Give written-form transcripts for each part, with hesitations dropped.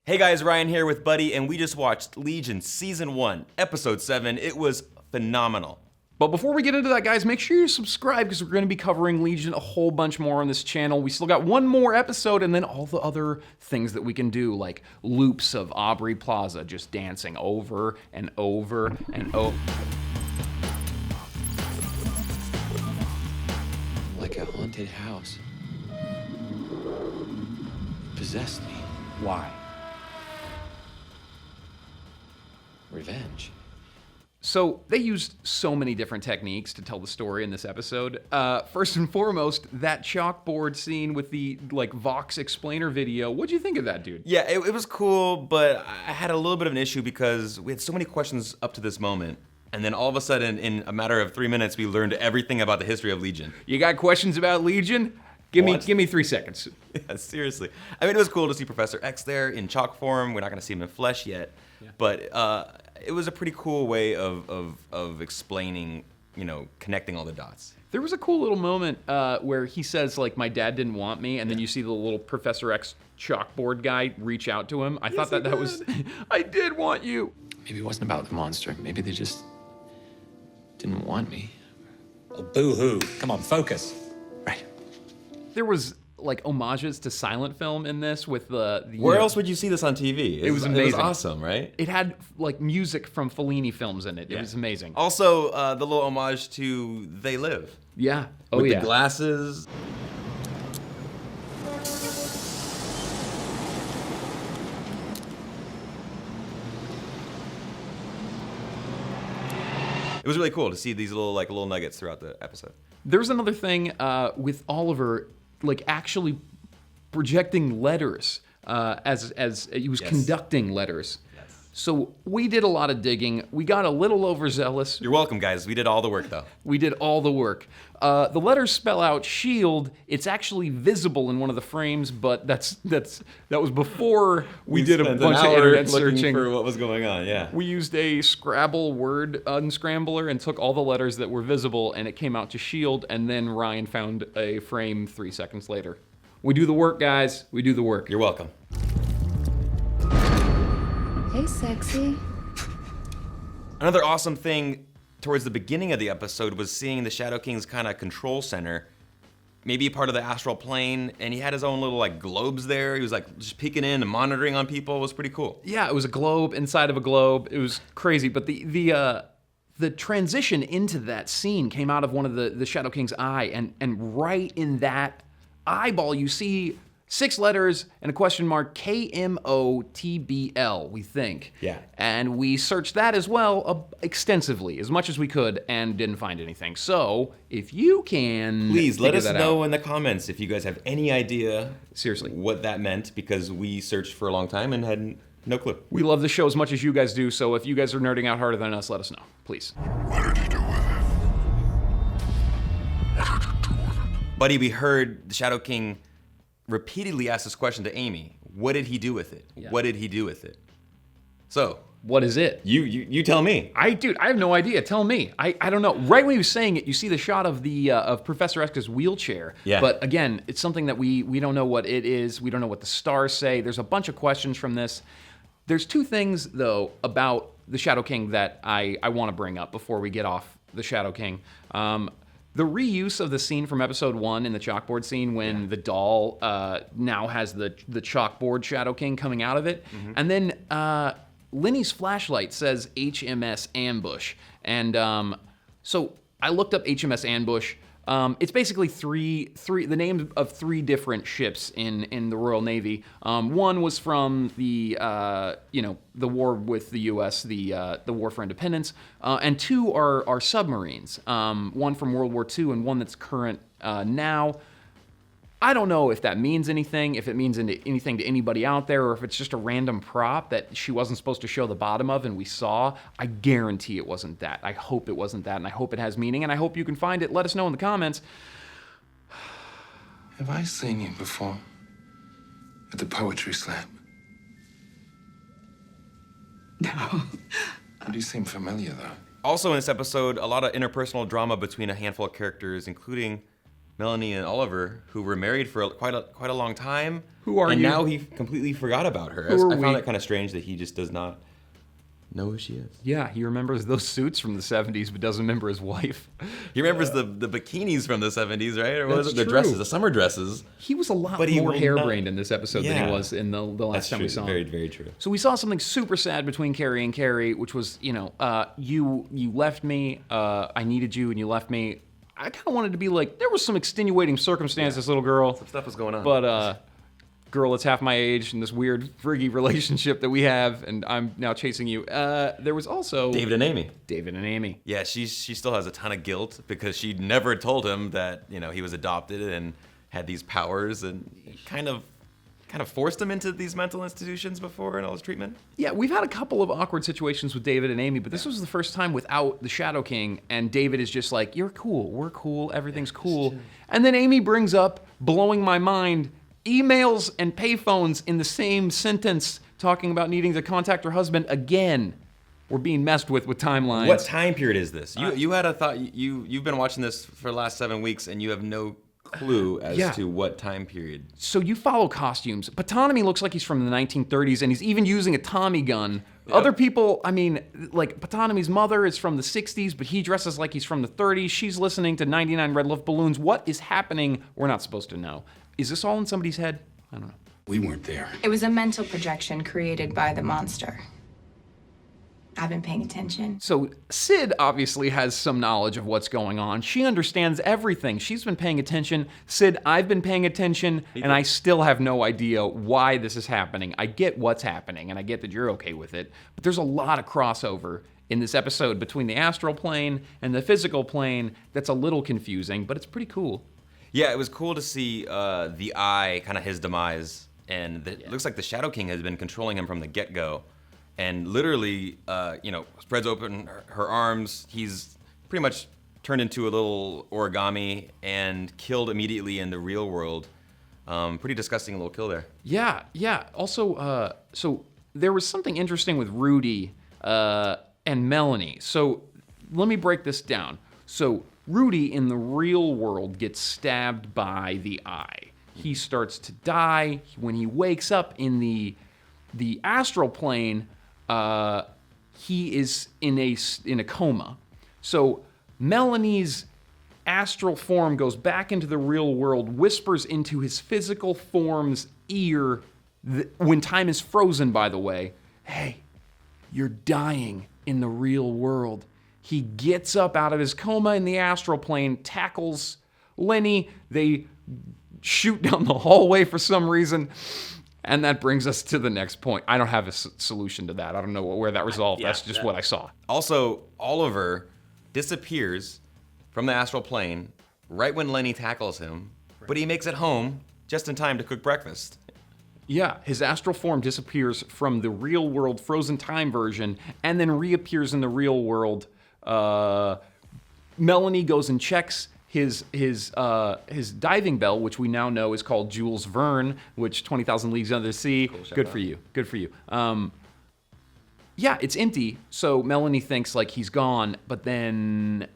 Hey guys, Ryan here with Buddy, and we just watched Legion Season 1, Episode 7. It was phenomenal. But before we get into that, guys, make sure you subscribe because we're going to be covering Legion a whole bunch more on this channel. We still got one more episode and then all the other things that we can do, like loops of Aubrey Plaza just dancing over and over and over. Like a haunted house. It possessed me. Why? Revenge. So they used so many different techniques to tell the story in this episode. First and foremost, that chalkboard scene with the Vox explainer video. What'd you think of that, dude? Yeah, it was cool, but I had a little bit of an issue because we had so many questions up to this moment. And then all of a sudden, in a matter of 3 minutes, we learned everything about the history of Legion. You got questions about Legion? Give me 3 seconds. Yeah, seriously. I mean, it was cool to see Professor X there in chalk form. We're not going to see him in flesh yet. Yeah. But it was a pretty cool way of explaining, connecting all the dots. There was a cool little moment where he says, my dad didn't want me, and then you see the little Professor X chalkboard guy reach out to him. I thought that was, I did want you. Maybe it wasn't about the monster. Maybe they just didn't want me. Oh, boo-hoo. Come on, focus. Right. There was homages to silent film in this with the Where else would you see this on TV? It was amazing. It was awesome, right? It had music from Fellini films in it. Yeah. It was amazing. Also, the little homage to They Live. Yeah. Oh, with yeah. the glasses. It was really cool to see these little nuggets throughout the episode. There's another thing with Oliver, actually projecting letters as he was conducting letters. Yes. So we did a lot of digging. We got a little overzealous. You're welcome, guys. We did all the work, though. We did all the work. The letters spell out SHIELD. It's actually visible in one of the frames, but that was before we did a bunch of internet searching for what was going on. Yeah. We used a Scrabble word unscrambler and took all the letters that were visible, and it came out to SHIELD. And then Ryan found a frame 3 seconds later. We do the work, guys. We do the work. You're welcome. Hey, sexy. Another awesome thing towards the beginning of the episode was seeing the Shadow King's kind of control center, maybe part of the astral plane, and he had his own little globes there. He was just peeking in and monitoring on people. It was pretty cool. Yeah, it was a globe inside of a globe. It was crazy, but the transition into that scene came out of one of the Shadow King's eye, and right in that eyeball you see 6 letters and a question mark, KMOTBL, we think. Yeah. And we searched that as well extensively, as much as we could, and didn't find anything. So, if you can please let us know in the comments if you guys have any idea seriously what that meant, because we searched for a long time and had no clue. We love the show as much as you guys do, so if you guys are nerding out harder than us, let us know, please. What did he do with it? What did he do with it? Buddy, we heard the Shadow King repeatedly ask this question to Amy. What did he do with it? Yeah. What did he do with it? So, what is it? You tell me. I have no idea. Tell me. I don't know. Right when he was saying it, you see the shot of the of Professor X's wheelchair. Yeah. But again, it's something that we don't know what it is. We don't know what the stars say. There's a bunch of questions from this. There's 2 things though about the Shadow King that I want to bring up before we get off the Shadow King. The reuse of the scene from episode 1 in the chalkboard scene when the doll now has the chalkboard Shadow King coming out of it. Mm-hmm. And then Lenny's flashlight says HMS Ambush. And so I looked up HMS Ambush. It's basically the names of 3 different ships in the Royal Navy. One was from the war with the U.S., the War for Independence, and 2 are submarines. One from World War II and one that's current now. I don't know if that means anything, if it means anything to anybody out there, or if it's just a random prop that she wasn't supposed to show the bottom of and we saw. I guarantee it wasn't that. I hope it wasn't that, and I hope it has meaning, and I hope you can find it. Let us know in the comments. Have I seen you before? At the poetry slam? No. You do seem familiar, though. Also in this episode, a lot of interpersonal drama between a handful of characters, including Melanie and Oliver, who were married for quite a long time. Who are and you? now he completely forgot about her. Who are I we? found it kind of strange that he just does not know who she is. Yeah, he remembers those suits from the 70s, but doesn't remember his wife. He remembers the bikinis from the 70s, right? Or what was That's it? The true. dresses, the summer dresses. He was a lot But he more will harebrained not- in this episode than Yeah. he was in the last That's time true. we saw him. Very, very true. So we saw something super sad between Carrie and Carrie, which was, you left me, I needed you, and you left me. I kind of wanted to be like, there was some extenuating circumstances, little girl. Some stuff was going on. But, girl that's half my age and this weird friggy relationship that we have, and I'm now chasing you. There was also David and Amy. David and Amy. Yeah, she still has a ton of guilt because she never told him that he was adopted and had these powers, and kind of forced him into these mental institutions before and all his treatment. Yeah, we've had a couple of awkward situations with David and Amy, but this was the first time without the Shadow King, and David is just like, you're cool, we're cool, everything's cool. And then Amy brings up, blowing my mind, emails and payphones in the same sentence, talking about needing to contact her husband again. We're being messed with timelines. What time period is this? You had a thought. You've been watching this for the last 7 weeks, and you have no clue as Yeah. to what time period. So you follow costumes. Patanomy looks like he's from the 1930s, and he's even using a Tommy gun. Other people, like Patanomy's mother is from the 60s, but he dresses like he's from the 30s. She's listening to 99 Red Love Balloons. What is happening? We're not supposed to know. Is this all in somebody's head? I don't know. We weren't there. It was a mental projection created by the monster. I've been paying attention. So Sid obviously has some knowledge of what's going on. She understands everything. She's been paying attention. Sid, I've been paying attention, and I still have no idea why this is happening. I get what's happening, and I get that you're okay with it, but there's a lot of crossover in this episode between the astral plane and the physical plane that's a little confusing, but it's pretty cool. Yeah, it was cool to see the Eye, kind of his demise, and it looks like the Shadow King has been controlling him from the get-go, and literally, spreads open her arms. He's pretty much turned into a little origami and killed immediately in the real world. Pretty disgusting little kill there. Yeah. Also, so there was something interesting with Rudy and Melanie. So let me break this down. So Rudy in the real world gets stabbed by the Eye. He starts to die. When he wakes up in the astral plane, he is in a coma. So Melanie's astral form goes back into the real world, whispers into his physical form's ear, when time is frozen, by the way, hey, you're dying in the real world. He gets up out of his coma in the astral plane, tackles Lenny. They shoot down the hallway for some reason. And that brings us to the next point. I don't have a solution to that. I don't know where that resolved. That's just what I saw. Also, Oliver disappears from the astral plane right when Lenny tackles him, but he makes it home just in time to cook breakfast. Yeah, his astral form disappears from the real world frozen time version and then reappears in the real world. Melanie goes and checks his diving bell, which we now know is called Jules Verne, which 20,000 Leagues Under the Sea. Cool, Good for you. Good for you. Yeah, it's empty. So Melanie thinks like he's gone, but then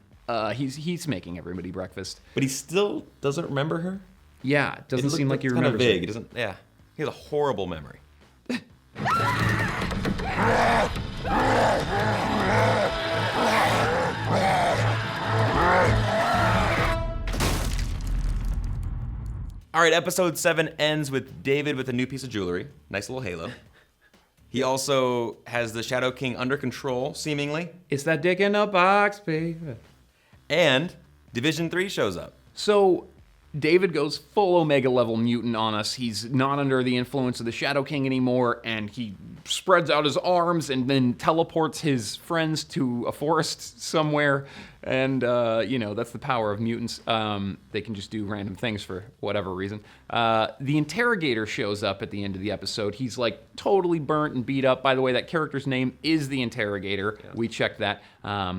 he's making everybody breakfast. But he still doesn't remember her? Yeah, it doesn't seem like he kind of remembers. vague. It doesn't. Yeah, he has a horrible memory. All right, episode 7 ends with David with a new piece of jewelry. Nice little halo. He also has the Shadow King under control, seemingly. It's that dick in a box, baby. And Division 3 shows up. So David goes full Omega level mutant on us. He's not under the influence of the Shadow King anymore, and he spreads out his arms and then teleports his friends to a forest somewhere. And, that's the power of mutants. They can just do random things for whatever reason. The interrogator shows up at the end of the episode. He's like totally burnt and beat up. By the way, that character's name is the interrogator. Yeah. We checked that.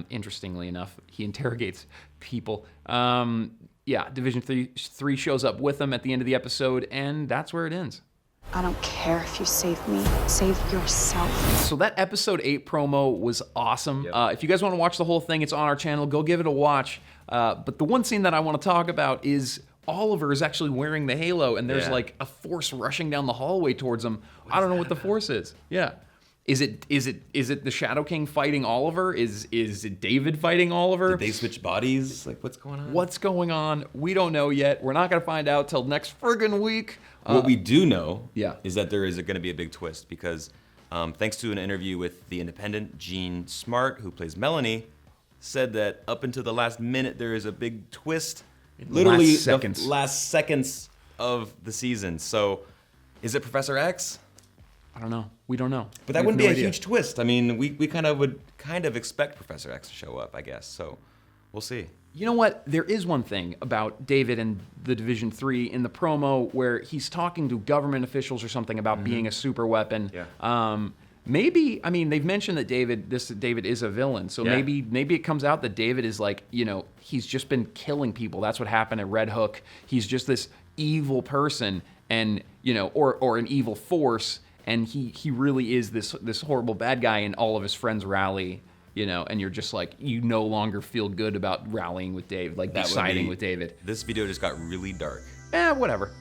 Interestingly enough, he interrogates people. Division 3 shows up with him at the end of the episode, and that's where it ends. I don't care if you save me. Save yourself. So that episode 8 promo was awesome. Yep. If you guys want to watch the whole thing, it's on our channel. Go give it a watch. But the one scene that I want to talk about is Oliver is actually wearing the halo, and there's Yeah. like a force rushing down the hallway towards him. I don't know what the force is. Yeah. Is it the Shadow King fighting Oliver? Is it David fighting Oliver? Did they switch bodies? Like, what's going on? What's going on? We don't know yet. We're not gonna find out till next friggin' week. What we do know yeah. is that there is going to be a big twist because thanks to an interview with The Independent, Jean Smart, who plays Melanie, said that up until the last minute there is a big twist. Literally last seconds. the last seconds of the season. So is it Professor X? I don't know. We don't know. But that We have wouldn't no be a idea. huge twist. I mean, we kind of would expect Professor X to show up, I guess. So we'll see. You know what? There is one thing about David and the Division 3 in the promo where he's talking to government officials or something about being a super weapon. Yeah. Maybe, I mean, they've mentioned that David is a villain. So Yeah. maybe it comes out that David is like, you know, he's just been killing people. That's what happened at Red Hook. He's just this evil person and, you know, or an evil force. And he really is this horrible bad guy, and all of his friends rally, you know, and you're just like, you no longer feel good about rallying with David, like That would siding be- with David. This video just got really dark. Whatever.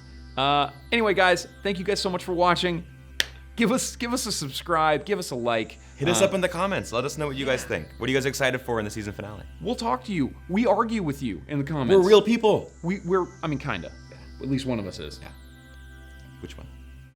Anyway, guys, thank you guys so much for watching. Give us a subscribe, give us a like. Hit us up in the comments. Let us know what you guys think. What are you guys excited for in the season finale? We'll talk to you. We argue with you in the comments. We're real people. We're I mean, kinda. At least one of us is. Which one?